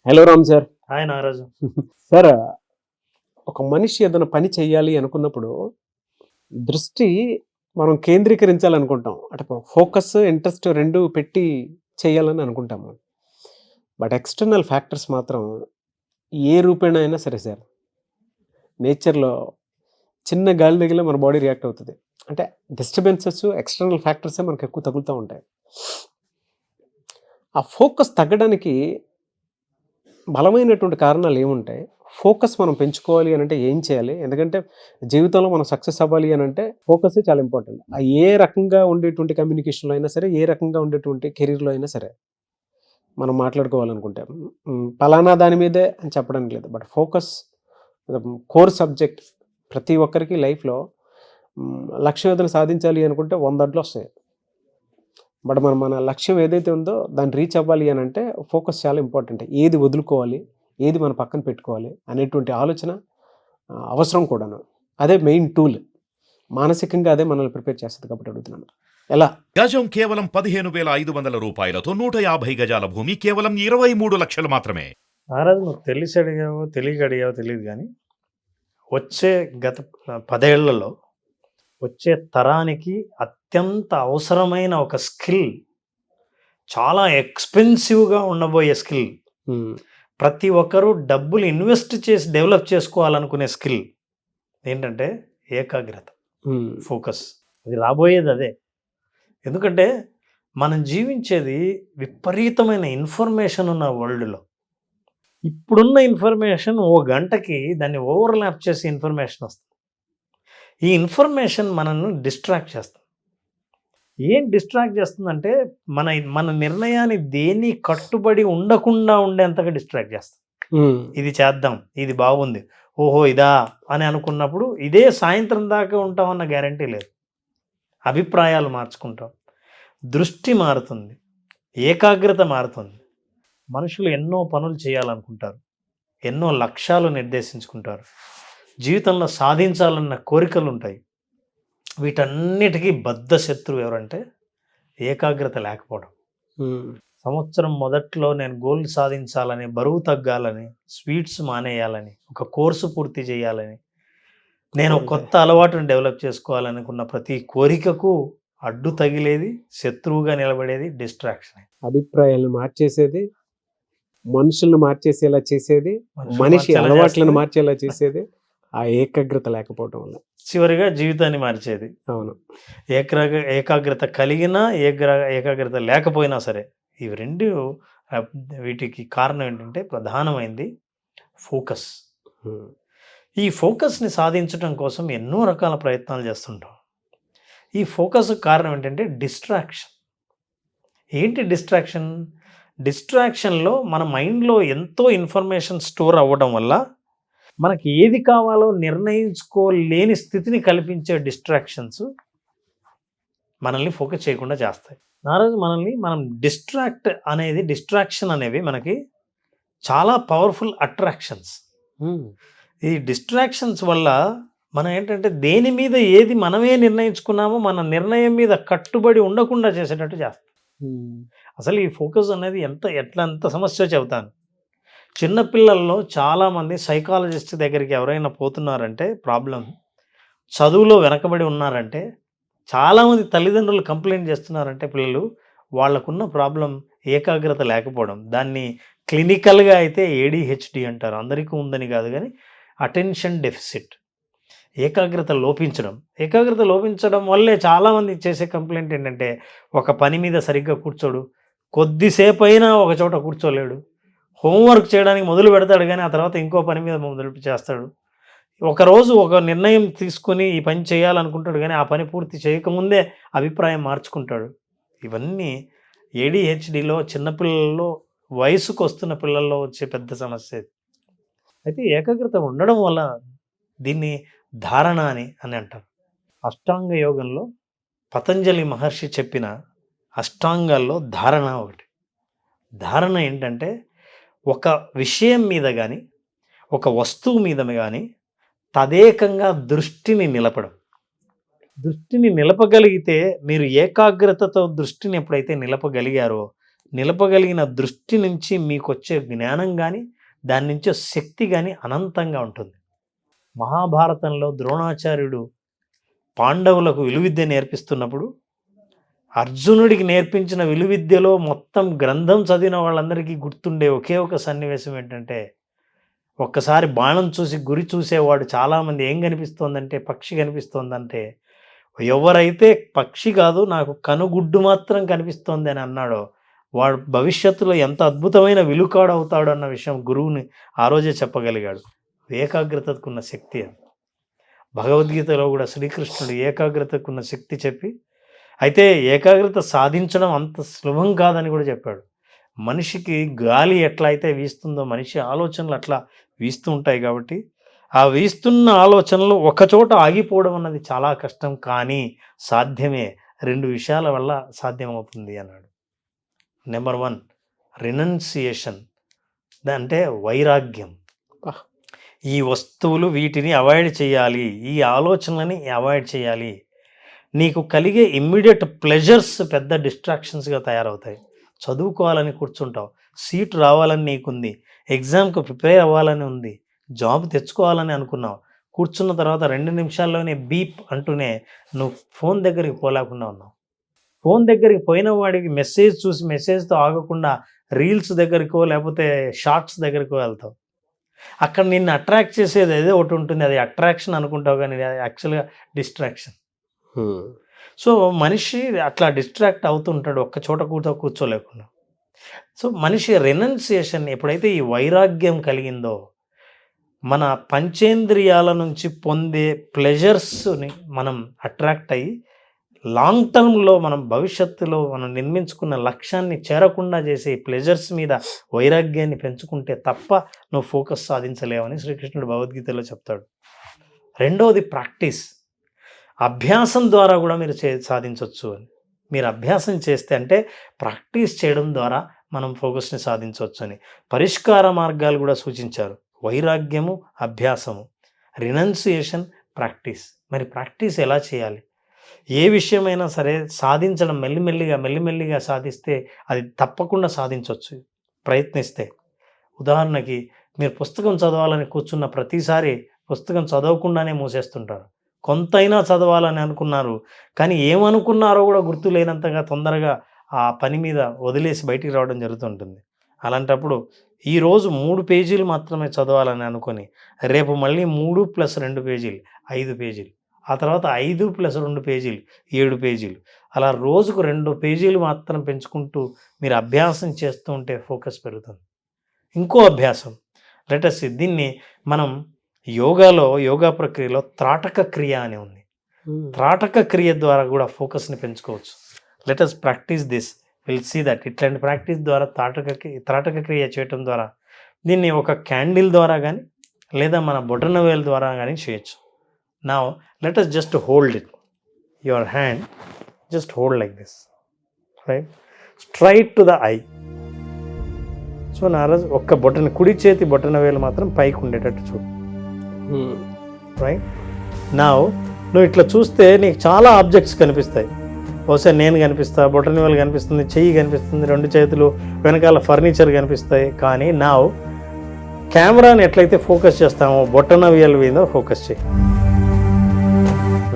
Hello Ram sir. Hi Nagaraju. Sir, ఒక మనిషి ఏదైనా పని చేయాలి అనుకున్నప్పుడు దృష్టి మనం కేంద్రీకరించాలనుకుంటాం. అంటే ఫోకస్, ఇంట్రెస్ట్ 2 పెట్టి చేయాలని అనుకుంటాము. బట్ ఎక్స్టర్నల్ ఫ్యాక్టర్స్ మాత్రం ఏ రూపేణ అయినా సరే సార్, నేచర్‌లో చిన్న గాలి తగిలినా మన బాడీ రియాక్ట్ అవుతది. అంటే డిస్టర్బెన్సెస్, ఎక్స్టర్నల్ ఫ్యాక్టర్సే మనకు ఎక్కువ తగులుతూ ఉంటాయి. ఆ ఫోకస్ తగ్గడానికి బలమైనటువంటి కారణాలు ఏముంటాయి? ఫోకస్ మనం పెంచుకోవాలి అనంటే ఏం చేయాలి? ఎందుకంటే జీవితంలో మనం సక్సెస్ అవ్వాలి అనంటే ఫోకసే చాలా ఇంపార్టెంట్. ఏ రకంగా ఉండేటువంటి కమ్యూనికేషన్‌లో అయినా సరే, ఏ రకంగా ఉండేటువంటి కెరీర్‌లో అయినా సరే, మనం మాట్లాడుకోవాలనుకుంటే పలానా దాని మీదే అని చెప్పడానికి లేదు. బట్ ఫోకస్ కోర్ సబ్జెక్ట్ ప్రతి ఒక్కరికి లైఫ్‌లో లక్ష్యం ఏదైనా సాధించాలి అనుకుంటే 100 అడ్లొస్తాయి. బట్ మన లక్ష్యం ఏదైతే ఉందో దాన్ని రీచ్ అవ్వాలి అనంటే ఫోకస్ చాలా ఇంపార్టెంట్. ఏది వదులుకోవాలి, ఏది మన పక్కన పెట్టుకోవాలి అనేటువంటి ఆలోచన అవసరం కూడాను. అదే మెయిన్ టూల్. మానసికంగా అదే మనల్ని ప్రిపేర్ చేస్తది కాబట్టి అడుగుతున్నాను. ఎలా? గజం కేవలం 15,500 రూపాయలతో 150 గజాల భూమి కేవలం 23 లక్షలు మాత్రమే. నాగరాజు, నువ్వు తెలిసి అడిగావో తెలియక అడిగావో తెలియదు కానీ వచ్చే గత 10 ఏళ్లలో వచ్చే తరానికి అత్యంత అవసరమైన ఒక స్కిల్, చాలా ఎక్స్పెన్సివ్గా ఉండబోయే స్కిల్, ప్రతి ఒక్కరూ డబ్బులు ఇన్వెస్ట్ చేసి డెవలప్ చేసుకోవాలనుకునే స్కిల్ ఏంటంటే ఏకాగ్రత, ఫోకస్. అది రాబోయేది అదే. ఎందుకంటే మనం జీవించేది విపరీతమైన ఇన్ఫర్మేషన్ ఉన్న వరల్డ్లో. ఇప్పుడున్న ఇన్ఫర్మేషన్ ఓ గంటకి దాన్ని ఓవర్లాప్ చేసి ఇన్ఫర్మేషన్ వస్తుంది. ఈ ఇన్ఫర్మేషన్ మనల్ని డిస్ట్రాక్ట్ చేస్తుంది. ఏం డిస్ట్రాక్ట్ చేస్తుందంటే మన నిర్ణయాన్ని దేన్ని కట్టుబడి ఉండకుండా ఉండేంతగా డిస్ట్రాక్ట్ చేస్తుంది. ఇది చేద్దాం, ఇది బాగుంది, ఓహో ఇదా అని అనుకున్నప్పుడు ఇదే సాయంత్రం దాకా ఉంటామన్న గ్యారంటీ లేదు. అభిప్రాయాలు మార్చుకుంటాం, దృష్టి మారుతుంది, ఏకాగ్రత మారుతుంది. మనుషులు ఎన్నో పనులు చేయాలనుకుంటారు, ఎన్నో లక్ష్యాలు నిర్దేశించుకుంటారు, జీవితంలో సాధించాలన్న కోరికలు ఉంటాయి. వీటన్నిటికీ బద్ధ శత్రువు ఎవరంటే ఏకాగ్రత లేకపోవడం. సంవత్సరం మొదట్లో నేను గోల్ సాధించాలని, బరువు తగ్గాలని, స్వీట్స్ మానేయాలని, ఒక కోర్సు పూర్తి చేయాలని, నేను కొత్త అలవాటును డెవలప్ చేసుకోవాలనుకున్న ప్రతి కోరికకు అడ్డు తగిలేది, శత్రువుగా నిలబడేది డిస్ట్రాక్షన్. అభిప్రాయాలను మార్చేసేది, మనుషులను మార్చేసేలా చేసేది, మనిషి అలవాట్లను మార్చేలా చేసేది ఆ ఏకాగ్రత లేకపోవడం వల్ల. చివరిగా జీవితాన్ని మార్చేది. అవును. ఏకాగ్రత కలిగినా ఏకాగ్రత లేకపోయినా సరే, ఇవి రెండు వీటికి కారణం ఏంటంటే ప్రధానమైనది ఫోకస్. ఈ ఫోకస్ని సాధించడం కోసం ఎన్నో రకాల ప్రయత్నాలు చేస్తుంటాం. ఈ ఫోకస్ కారణం ఏంటంటే డిస్ట్రాక్షన్. ఏంటి డిస్ట్రాక్షన్? డిస్ట్రాక్షన్లో మన మైండ్లో ఎంతో ఇన్ఫర్మేషన్ స్టోర్ అవ్వడం వల్ల మనకి ఏది కావాలో నిర్ణయించుకోలేని స్థితిని కల్పించే డిస్ట్రాక్షన్స్ మనల్ని ఫోకస్ చేయకుండా చేస్తాయి. నారాజు, మనం డిస్ట్రాక్షన్ అనేవి మనకి చాలా పవర్ఫుల్ అట్రాక్షన్స్. ఈ డిస్ట్రాక్షన్స్ వల్ల మనం ఏంటంటే దేని మీద ఏది మనమే నిర్ణయించుకున్నామో మన నిర్ణయం మీద కట్టుబడి ఉండకుండా చేసేటట్టు చేస్తాం. అసలు ఈ ఫోకస్ అనేది ఎంత సమస్య చెబుతాను. చిన్నపిల్లల్లో చాలామంది సైకాలజిస్ట్ దగ్గరికి ఎవరైనా పోతున్నారంటే ప్రాబ్లం, చదువులో వెనకబడి ఉన్నారంటే చాలామంది తల్లిదండ్రులు కంప్లైంట్ చేస్తున్నారంటే పిల్లలు వాళ్ళకున్న ప్రాబ్లం ఏకాగ్రత లేకపోవడం. దాన్ని క్లినికల్గా అయితే ADHD అంటారు. అందరికీ ఉందని కాదు కానీ అటెన్షన్ డెఫిసిట్, ఏకాగ్రత లోపించడం. ఏకాగ్రత లోపించడం వల్లే చాలామంది చేసే కంప్లైంట్ ఏంటంటే ఒక పని మీద సరిగ్గా కూర్చోడు, కొద్దిసేపు అయినా ఒక చోట కూర్చోలేడు, హోంవర్క్ చేయడానికి మొదలు పెడతాడు కానీ ఆ తర్వాత ఇంకో పని మీద మొదలు చేస్తాడు, ఒకరోజు ఒక నిర్ణయం తీసుకొని ఈ పని చేయాలనుకుంటాడు కానీ ఆ పని పూర్తి చేయకముందే అభిప్రాయం మార్చుకుంటాడు. ఇవన్నీ ADHDలో చిన్నపిల్లల్లో, వయసుకు వస్తున్న పిల్లల్లో వచ్చే పెద్ద సమస్య. అయితే ఏకాగ్రత ఉండడం వల్ల దీన్ని ధారణ అని అంటారు. అష్టాంగ యోగంలో పతంజలి మహర్షి చెప్పిన అష్టాంగాల్లో ధారణ ఒకటి. ధారణ ఏంటంటే ఒక విషయం మీద కానీ ఒక వస్తువు మీద కానీ తదేకంగా దృష్టిని నిలపడం. దృష్టిని నిలపగలిగితే, మీరు ఏకాగ్రతతో దృష్టిని ఎప్పుడైతే నిలపగలిగారో నిలపగలిగిన దృష్టి నుంచి మీకు వచ్చే జ్ఞానం కానీ దాని నుంచి శక్తి కానీ అనంతంగా ఉంటుంది. మహాభారతంలో ద్రోణాచార్యుడు పాండవులకు విలువిద్య నేర్పిస్తున్నప్పుడు అర్జునుడికి నేర్పించిన విలువిద్యలో మొత్తం గ్రంథం చదివిన వాళ్ళందరికీ గుర్తుండే ఒకే ఒక సన్నివేశం ఏంటంటే, ఒక్కసారి బాణం చూసి గురి చూసేవాడు చాలామంది ఏం కనిపిస్తోందంటే పక్షి కనిపిస్తోందంటే, ఎవరైతే పక్షి కాదు నాకు కనుగుడ్డు మాత్రం కనిపిస్తోంది అని అన్నాడో వాడు భవిష్యత్తులో ఎంత అద్భుతమైన విలుకాడు అవుతాడు అన్న విషయం గురువుని ఆ రోజే చెప్పగలిగాడు. ఏకాగ్రతకున్న శక్తి అది. భగవద్గీతలో కూడా శ్రీకృష్ణుడు ఏకాగ్రతకున్న శక్తి చెప్పి, అయితే ఏకాగ్రత సాధించడం అంత సులభం కాదని కూడా చెప్పాడు. మనిషికి గాలి ఎట్లా అయితే వీస్తుందో మనిషి ఆలోచనలు అట్లా వీస్తూ ఉంటాయి. కాబట్టి ఆ వీస్తున్న ఆలోచనలు ఒకచోట ఆగిపోవడం అన్నది చాలా కష్టం, కానీ సాధ్యమే. 2 విషయాల వల్ల సాధ్యమవుతుంది అన్నాడు. నెంబర్ 1 రినౌన్సియేషన్, అంటే వైరాగ్యం. ఈ వస్తువులు వీటిని అవాయిడ్ చేయాలి, ఈ ఆలోచనలని అవాయిడ్ చేయాలి. నీకు కలిగే ఇమ్మీడియట్ ప్లెజర్స్ పెద్ద డిస్ట్రాక్షన్స్గా తయారవుతాయి. చదువుకోవాలని కూర్చుంటావు, సీట్ రావాలని నీకుంది, ఎగ్జామ్కి ప్రిపేర్ అవ్వాలని ఉంది, జాబ్ తెచ్చుకోవాలని అనుకున్నావు. కూర్చున్న తర్వాత 2 నిమిషాల్లోనే బీప్ అంటూనే నువ్వు ఫోన్ దగ్గరికి పోలేకుండా ఉన్నావు. ఫోన్ దగ్గరికి పోయిన వాడికి మెసేజ్ చూసి మెసేజ్తో ఆగకుండా రీల్స్ దగ్గరికో లేకపోతే షార్ట్స్ దగ్గరికో వెళ్తావు. అక్కడ నిన్ను అట్రాక్ట్ చేసేది ఏదో ఒకటి ఉంటుంది, అది అట్రాక్షన్ అనుకుంటావు, కానీ యాక్చువల్గా డిస్ట్రాక్షన్. సో మనిషి అట్లా డిస్ట్రాక్ట్ అవుతుంటాడు ఒక్క చోట కూర్చోలేకుండా. సో మనిషి రెనౌన్సియేషన్ ఎప్పుడైతే ఈ వైరాగ్యం కలిగిందో, మన పంచేంద్రియాల నుంచి పొందే ప్లెజర్స్ని మనం అట్రాక్ట్ అయ్యి లాంగ్ టర్మ్లో మనం భవిష్యత్తులో మనం నిర్మించుకున్న లక్ష్యాన్ని చేరకుండా చేసే ప్లెజర్స్ మీద వైరాగ్యాన్ని పెంచుకుంటే తప్ప నువ్వు ఫోకస్ సాధించలేవని శ్రీకృష్ణుడు భగవద్గీతలో చెప్తాడు. రెండవది ప్రాక్టీస్, అభ్యాసం ద్వారా కూడా మీరు సాధించవచ్చు అని. మీరు అభ్యాసం చేస్తే అంటే ప్రాక్టీస్ చేయడం ద్వారా మనం ఫోకస్ని సాధించవచ్చు అని పరిష్కార మార్గాలు కూడా సూచించారు. వైరాగ్యము, అభ్యాసము, రినౌన్సియేషన్, ప్రాక్టీస్. మరి ప్రాక్టీస్ ఎలా చేయాలి? ఏ విషయమైనా సరే సాధించడం మెల్లిమెల్లిగా సాధిస్తే అది తప్పకుండా సాధించవచ్చు ప్రయత్నిస్తే. ఉదాహరణకి మీరు పుస్తకం చదవాలని కూర్చున్న ప్రతిసారి పుస్తకం చదవకుండానే మూసేస్తుంటారు. కొంతైనా చదవాలని అనుకున్నారు, కానీ ఏమనుకున్నారో కూడా గుర్తు లేనంతగా తొందరగా ఆ పని మీద వదిలేసి బయటికి రావడం జరుగుతుంటుంది. అలాంటప్పుడు ఈరోజు 3 పేజీలు మాత్రమే చదవాలని అనుకొని రేపు మళ్ళీ 3 + 2 పేజీలు 5 పేజీలు, ఆ తర్వాత 5 + 2 పేజీలు 7 పేజీలు, అలా రోజుకు 2 పేజీలు మాత్రం పెంచుకుంటూ మీరు అభ్యాసం చేస్తూ ఉంటే ఫోకస్ పెరుగుతుంది. ఇంకో అభ్యాసం లెటస్ దీన్ని మనం యోగా ప్రక్రియలో త్రాటక క్రియ అని ఉంది. త్రాటక క్రియ ద్వారా కూడా ఫోకస్ని పెంచుకోవచ్చు. Let us practice this, will see that. ఇట్లాంటి ప్రాక్టీస్ ద్వారా త్రాటక క్రియ చేయటం ద్వారా దీన్ని ఒక క్యాండిల్ ద్వారా కానీ లేదా మన బొటనవేలు ద్వారా కానీ చేయొచ్చు. Now let us just hold it, your hand, just hold like this, right, straight to the eye. So నారాజ్ ఒక్క కుడి చేతి బొటన వేలు మాత్రం పైకి ఉండేటట్టు చూడు. రైట్. నౌ నువ్వు ఇట్లా చూస్తే నీకు చాలా ఆబ్జెక్ట్స్ కనిపిస్తాయి. బహుశా నేను కనిపిస్తా, బొటన వేలు కనిపిస్తుంది, చెయ్యి కనిపిస్తుంది, 2 చేతులు, వెనకాల ఫర్నిచర్ కనిపిస్తాయి. కానీ నౌ కెమెరాని ఎట్లయితే ఫోకస్ చేస్తామో బొటన వేలు మీద ఫోకస్ చేయి.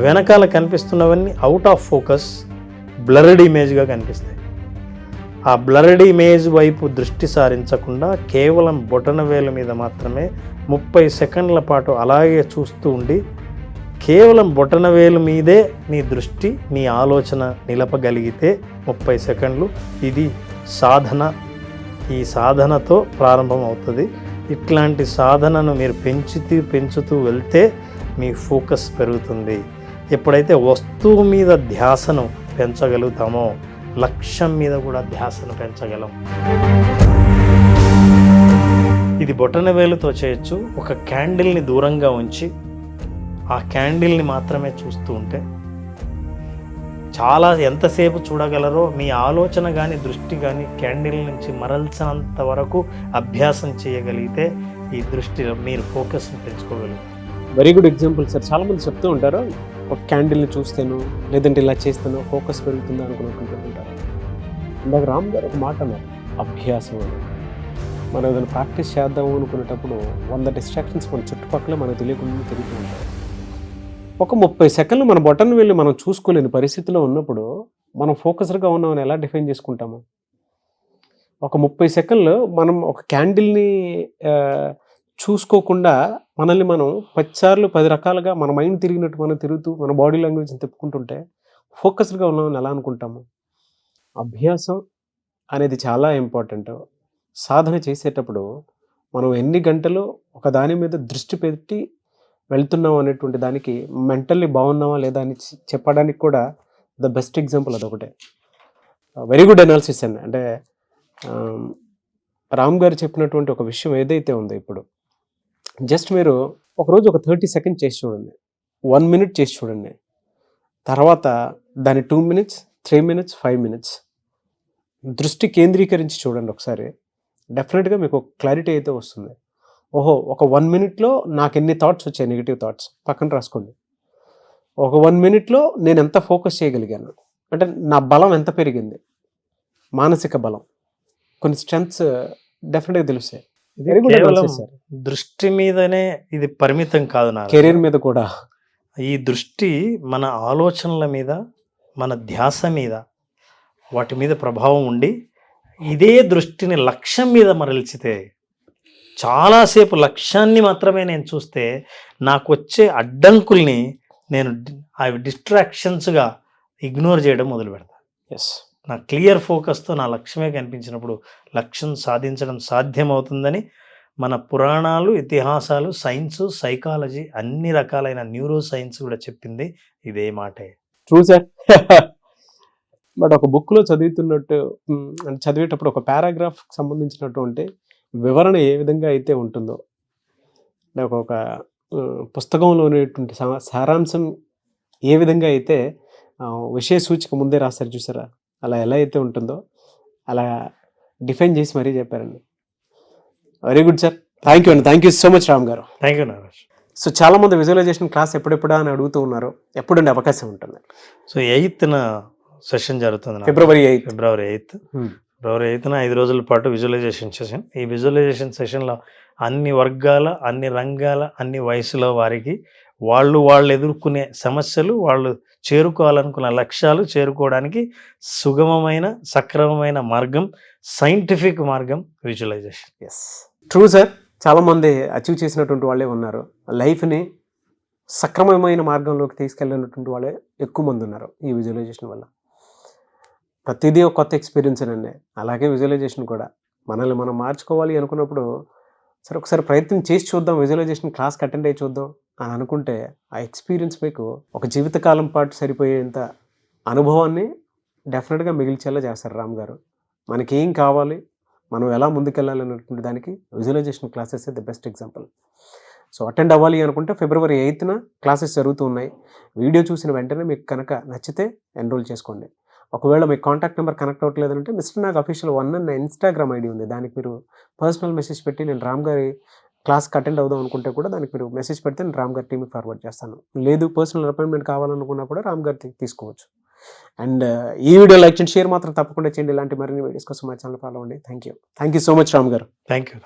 వెనకాల కనిపిస్తున్నవన్నీ అవుట్ ఆఫ్ ఫోకస్, బ్లర్డ్ ఇమేజ్గా కనిపిస్తాయి. ఆ బ్లర్డ్ ఇమేజ్ వైపు దృష్టి సారించకుండా కేవలం బొటనవేలు మీద మాత్రమే 30 సెకండ్ల పాటు అలాగే చూస్తూ ఉండి కేవలం బొటనవేలు మీదే నీ దృష్టి, నీ ఆలోచన నిలపగలిగితే 30 సెకండ్లు, ఇది సాధన. ఈ సాధనతో ప్రారంభమవుతుంది. ఇట్లాంటి సాధనను మీరు పెంచుతూ వెళ్తే మీ ఫోకస్ పెరుగుతుంది. ఎప్పుడైతే వస్తువు మీద ధ్యాసను పెంచగలుగుతామో లక్ష్యం మీద కూడా ధ్యాసను పెంచగలం. ఇది బొటనవేలుతో చేయొచ్చు. ఒక క్యాండిల్ని దూరంగా ఉంచి ఆ క్యాండిల్ని మాత్రమే చూస్తూ ఉంటే చాలా ఎంతసేపు చూడగలరో మీ ఆలోచన కానీ దృష్టి కానీ క్యాండిల్ నుంచి మరల్చినంత వరకు అభ్యాసం చేయగలిగితే ఈ దృష్టిలో మీరు ఫోకస్ని పెంచుకోగలుగుతారు. Very good example sir. చాలామంది చెప్తూ ఉంటారు ఒక క్యాండిల్ని చూస్తాను లేదంటే ఇలా చేస్తాను ఫోకస్ పెరుగుతుంది అనుకుంటుంటారు. ఇందాక రామ్ గారు ఒక మాట అన్నారు, అభ్యాసం అని. మనం ఏదైనా ప్రాక్టీస్ చేద్దాము అనుకునేటప్పుడు 100 డిస్ట్రాక్షన్స్ మన చుట్టుపక్కల మనకు తెలియకుండా తిరుగుతూ ఉంటాయి. ఒక 30 సెకండ్లు మన బటన్ వెళ్ళి మనం చూసుకోలేని పరిస్థితిలో ఉన్నప్పుడు మనం ఫోకస్డ్గా ఉన్నామని ఎలా డిఫైన్ చేసుకుంటాము? ఒక 30 సెకండ్లు మనం ఒక క్యాండిల్ని చూసుకోకుండా మనల్ని మనం 10 సార్లు 10 రకాలుగా మన మైండ్ తిరిగినట్టు మనం తిరుగుతూ మన బాడీ లాంగ్వేజ్ని తిప్పుకుంటుంటే ఫోకస్డ్గా ఉన్నామని ఎలా అనుకుంటాము? అభ్యాసం అనేది చాలా ఇంపార్టెంట్. సాధన చేసేటప్పుడు మనం ఎన్ని గంటలు ఒక దాని మీద దృష్టి పెట్టి వెళ్తున్నాం అనేటువంటి దానికి మెంటల్లీ బాగున్నావా లేదా అని చెప్పడానికి కూడా ద బెస్ట్ ఎగ్జాంపుల్ అదొకటే. వెరీ గుడ్ అనాలిసిస్ అండి. అంటే రామ్ గారు చెప్పినటువంటి ఒక విషయం ఏదైతే ఉందో ఇప్పుడు జస్ట్ మీరు ఒకరోజు ఒక 30 సెకండ్ చేసి చూడండి, 1 మినిట్ చేసి చూడండి, తర్వాత దాని 2 మినిట్స్, 3 మినిట్స్, 5 మినిట్స్ దృష్టి కేంద్రీకరించి చూడండి ఒకసారి. డెఫినెట్గా మీకు ఒక క్లారిటీ అయితే వస్తుంది. ఓహో, ఒక 1 మినిట్లో నాకు ఎన్ని థాట్స్ వచ్చాయి, నెగిటివ్ థాట్స్ పక్కన రాసుకోండి. ఒక 1 మినిట్లో నేను ఎంత ఫోకస్ చేయగలిగాను, అంటే నా బలం ఎంత పెరిగింది, మానసిక బలం, కొన్ని స్ట్రెంగ్త్స్ డెఫినెట్గా తెలుస్తాయి. వెరీ గుడ్ కేవలం అనాలిసిస్ సార్. దృష్టి మీదనే ఇది పరిమితం కాదు నా కెరీర్ మీద కూడా ఈ దృష్టి మన ఆలోచనల మీద, మన ధ్యాస మీద, వాటి మీద ప్రభావం ఉండి ఇదే దృష్టిని లక్ష్యం మీద మరల్చితే, చాలాసేపు లక్ష్యాన్ని మాత్రమే నేను చూస్తే నాకు వచ్చే అడ్డంకుల్ని నేను అవి డిస్ట్రాక్షన్స్గా ఇగ్నోర్ చేయడం మొదలు పెడతాను. ఎస్, నా క్లియర్ ఫోకస్తో నా లక్ష్యమే కనిపించినప్పుడు లక్ష్యం సాధించడం సాధ్యమవుతుందని మన పురాణాలు, ఇతిహాసాలు, సైన్స్, సైకాలజీ, అన్ని రకాలైన న్యూరో సైన్స్ కూడా చెప్పింది ఇదే మాటే. True sir. బట్ ఒక బుక్లో చదువుతున్నట్టు అంటే చదివేటప్పుడు ఒక పారాగ్రాఫ్కి సంబంధించినటువంటి వివరణ ఏ విధంగా అయితే ఉంటుందో, నాకు ఒక పుస్తకంలో ఉండేటువంటి సారాంశం ఏ విధంగా అయితే విషయ సూచిక ముందే రాస్తారు చూసారా, అలా ఎలా అయితే ఉంటుందో అలా డిఫైన్ చేసి మరీ చెప్పారండి. Very good sir, thank you అండి. Thank you so much Ram గారు. Thank you Nagesh. సో చాలామంది విజువలైజేషన్ క్లాస్ ఎప్పుడెప్పుడా అని అడుగుతూ ఉన్నారు. ఎప్పుడండి అవకాశం ఉంటుంది? సో 8th సెషన్ జరుగుతుంది నాకు. ఫిబ్రవరి 8th. ఫిబ్రవరి 8th 5 రోజుల పాటు విజువలైజేషన్ సెషన్. ఈ విజువలైజేషన్ సెషన్లో అన్ని వర్గాల, అన్ని రంగాల, అన్ని వయసుల వారికి వాళ్ళు ఎదుర్కొనే సమస్యలు, వాళ్ళు చేరుకోవాలనుకున్న లక్ష్యాలు చేరుకోవడానికి సుగమమైన, సక్రమమైన మార్గం, సైంటిఫిక్ మార్గం విజువలైజేషన్. Yes, true sir. చాలామంది అచీవ్ చేసినటువంటి వాళ్ళే ఉన్నారు. లైఫ్ని సక్రమమైన మార్గంలోకి తీసుకెళ్ళినటువంటి వాళ్ళే ఎక్కువ మంది ఉన్నారు ఈ విజువలైజేషన్ వల్ల. ప్రతిదీ ఒక కొత్త ఎక్స్పీరియన్స్ అండి. అలాగే విజువలైజేషన్ కూడా మనల్ని మనం మార్చుకోవాలి అనుకున్నప్పుడు సరే ఒకసారి ప్రయత్నం చేసి చూద్దాం, విజువలైజేషన్ క్లాస్కి అటెండ్ అయ్యి చూద్దాం అని అనుకుంటే ఆ ఎక్స్పీరియన్స్ మీకు ఒక జీవితకాలం పాటు సరిపోయేంత అనుభవాన్ని డెఫినెట్గా మిగిల్చేలా చేస్తారు రామ్ గారు. మనకేం కావాలి, మనం ఎలా ముందుకెళ్ళాలి అనేటువంటి దానికి visualization classes the best example. So attend అవ్వాలి అనుకుంటే ఫిబ్రవరి 8th క్లాసెస్ జరుగుతూ ఉన్నాయి. వీడియో చూసిన వెంటనే మీకు కనుక నచ్చితే ఎన్రోల్ చేసుకోండి. ఒకవేళ మీకు కాంటాక్ట్ నెంబర్ కనెక్ట్ అవ్వట్లేదంటే మిస్టర్ నాగ్ అఫీషియల్ 1 అన్న ఇన్స్టాగ్రామ్ ఐడి ఉంది, దానికి మీరు పర్సనల్ మెసేజ్ పెట్టి నేను రామ్ గారి క్లాస్కి అటెండ్ అవుదాం అనుకుంటే కూడా దానికి మీరు మెసేజ్ పెడితే నేను రామ్ గారి టీమ్కి ఫార్వర్డ్ చేస్తాను. లేదు పర్సనల్ అపాయింట్మెంట్ కావాలనుకున్నా కూడా రామ్ గారి తీసుకోవచ్చు. అండ్ ఈ వీడియో లైక్ చేయండి, షేర్ మాత్రం తప్పకుండా చేయండి. ఇలాంటి మరిన్ని వీడియోస్ కోసం మా ఛానల్ ఫాలో అవ్వండి. Thank you so much Ram గారు. Thank you.